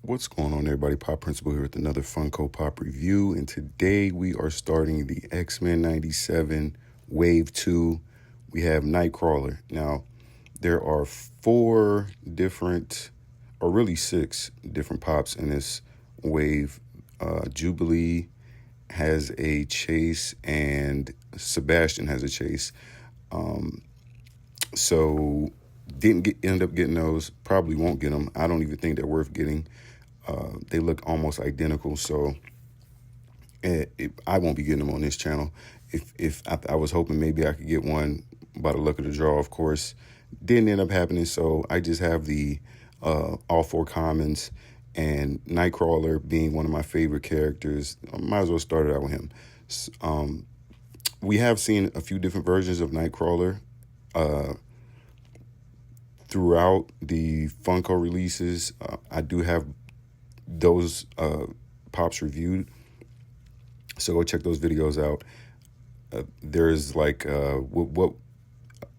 What's going on, everybody? Pop Principal here with another Funko Pop review, and today we are starting the X-Men 97 Wave 2. We have Nightcrawler. Now, there are 4 different, or really 6 different pops in this wave. Jubilee has a chase, and Sebastian has a chase. So didn't end up getting those. Probably won't get them. I don't even think they're worth getting. They look almost identical, so I won't be getting them on this channel. If I was hoping maybe I could get one by the luck of the draw, of course, didn't end up happening. So I just have the all 4 commons, and Nightcrawler being one of my favorite characters. I might as well start it out with him. We have seen a few different versions of Nightcrawler throughout the Funko releases. I do have those pops reviewed, so go check those videos out. There's like what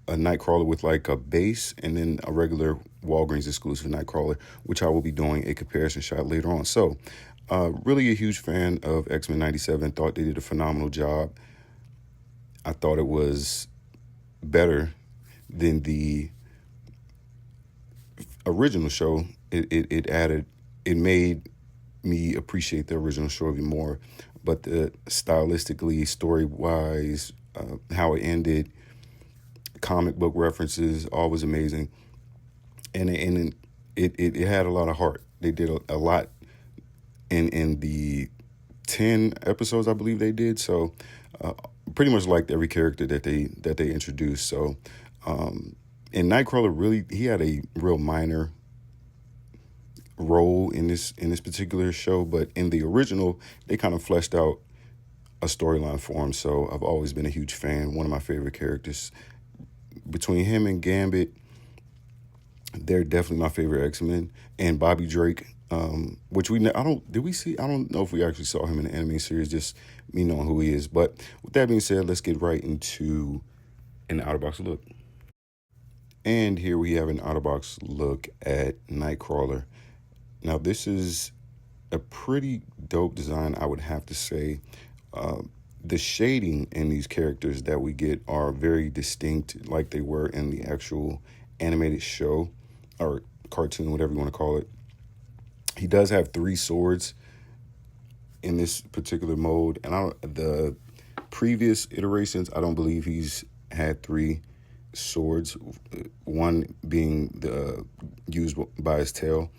a Nightcrawler with like a base, and then a regular Walgreens exclusive Nightcrawler, which I will be doing a comparison shot later on. So really a huge fan of X-Men 97. Thought they did a phenomenal job. I thought it was better than the original show. It made me appreciate the original show even more. But stylistically, story-wise, how it ended, comic book references, all was amazing. And it had a lot of heart. They did a lot in the 10 episodes, I believe they did. So pretty much liked every character that they introduced. So and Nightcrawler, really, he had a real minor role in this particular show, but in the original, they kind of fleshed out a storyline for him. So I've always been a huge fan. One of my favorite characters. Between him and Gambit, they're definitely my favorite X-Men. And Bobby Drake, which I don't know if we actually saw him in the anime series, just me knowing who he is. But with that being said, let's get right into an out-of-box look. And here we have an out-of-box look at Nightcrawler. Now, this is a pretty dope design, I would have to say. The shading in these characters that we get are very distinct, like they were in the actual animated show or cartoon, whatever you want to call it. He does have 3 swords in this particular mode, and the previous iterations, I don't believe he's had 3 swords, one being used by his tail.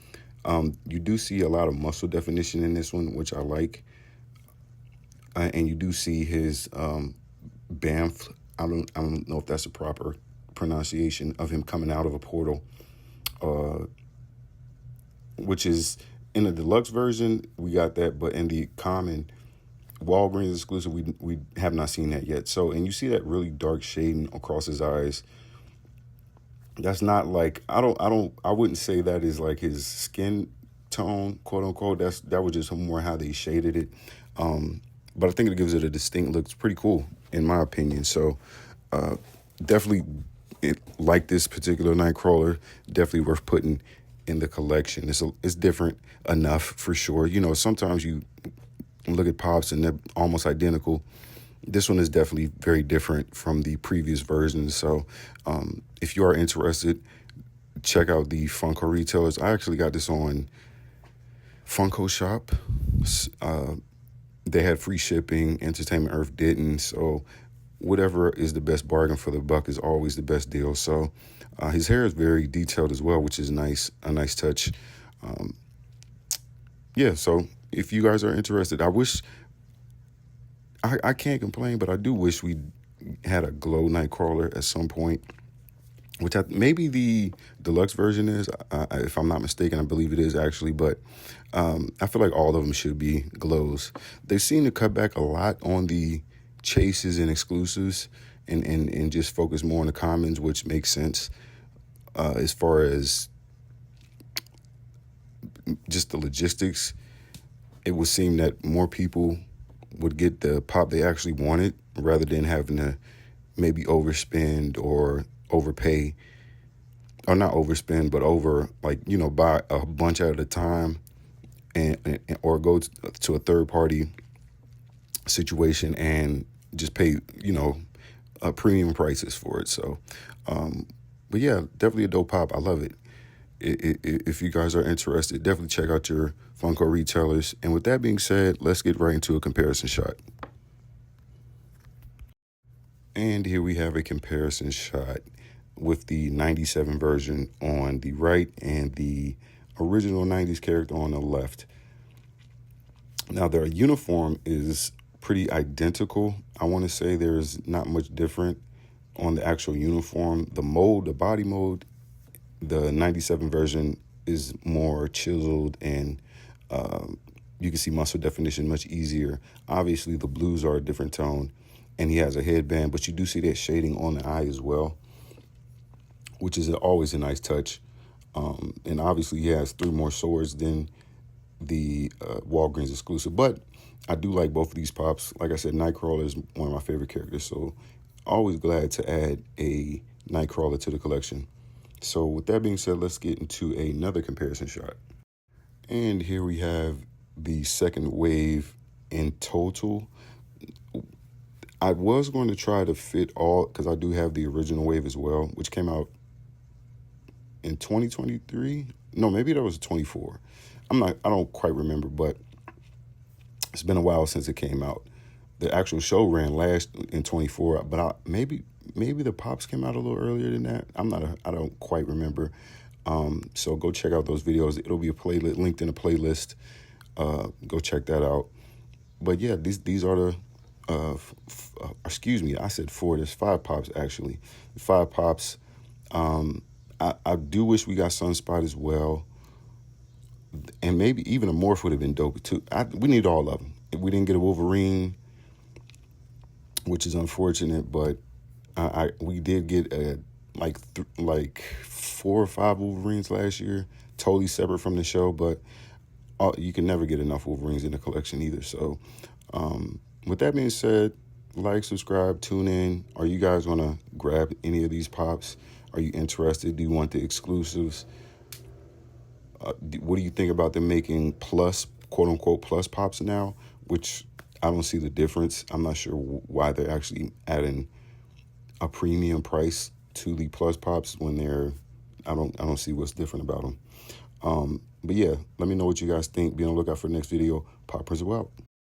You do see a lot of muscle definition in this one, which I like. And you do see his Bamf. I don't know if that's a proper pronunciation of him coming out of a portal, which is in the deluxe version we got that, but in the common Walgreens exclusive we have not seen that yet. So, and you see that really dark shading across his eyes. That's not like I wouldn't say that is like his skin tone, quote unquote. That was just more how they shaded it. But I think it gives it a distinct look. It's pretty cool, in my opinion. So definitely like this particular Nightcrawler. Definitely worth putting in the collection. It's different enough for sure. You know, sometimes you look at pops and they're almost identical. This one is definitely very different from the previous versions. So if you are interested, check out the Funko retailers. I actually got this on Funko Shop. They had free shipping. Entertainment Earth didn't. So whatever is the best bargain for the buck is always the best deal. So his hair is very detailed as well, which is nice, a nice touch. Yeah, so if you guys are interested, I can't complain, but I do wish we had a glow Nightcrawler at some point, which maybe the deluxe version is, if I'm not mistaken. I believe it is actually, but I feel like all of them should be glows. They seem to cut back a lot on the chases and exclusives and just focus more on the commons, which makes sense as far as just the logistics. It would seem that more people would get the pop they actually wanted rather than having to maybe overspend or overpay, or not overspend, but buy a bunch at a time or go to a third party situation and just pay, premium prices for it. So, but yeah, definitely a dope pop. I love it. If you guys are interested, definitely check out your Funko retailers. And with that being said, let's get right into a comparison shot. And here we have a comparison shot with the 97 version on the right and the original 90s character on the left. Now, their uniform is pretty identical. I want to say there's not much different on the actual uniform. The mold, the body mold, the 97 version is more chiseled and you can see muscle definition much easier. Obviously, the blues are a different tone and he has a headband, but you do see that shading on the eye as well, which is always a nice touch. And obviously, he has 3 more swords than the Walgreens exclusive. But I do like both of these pops. Like I said, Nightcrawler is one of my favorite characters, so always glad to add a Nightcrawler to the collection. So with that being said, let's get into another comparison shot. And here we have the second wave in total. I was going to try to fit all, because I do have the original wave as well, which came out in 2023. No, maybe that was 24. I don't quite remember, but it's been a while since it came out. The actual show ran last in 24, but maybe the pops came out a little earlier than that. I don't quite remember. So go check out those videos. It'll be a playlist linked in a playlist. Go check that out. But yeah, these are the excuse me, I said 4. There's 5 pops actually. 5 pops. I do wish we got Sunspot as well. And maybe even a Morph would have been dope too. We need all of them. We didn't get a Wolverine, which is unfortunate, but we did get like 4 or 5 Wolverines last year, totally separate from the show. But you can never get enough Wolverines in the collection either. So with that being said, like, subscribe, tune in. Are you guys gonna grab any of these pops? Are you interested? Do you want the exclusives? What do you think about them making plus, quote unquote, plus pops now? Which I don't see the difference. I'm not sure why they're actually adding a premium price to the plus pops when I don't see what's different about them. But yeah, let me know what you guys think. Be on the lookout for the next video. Pop Principle out.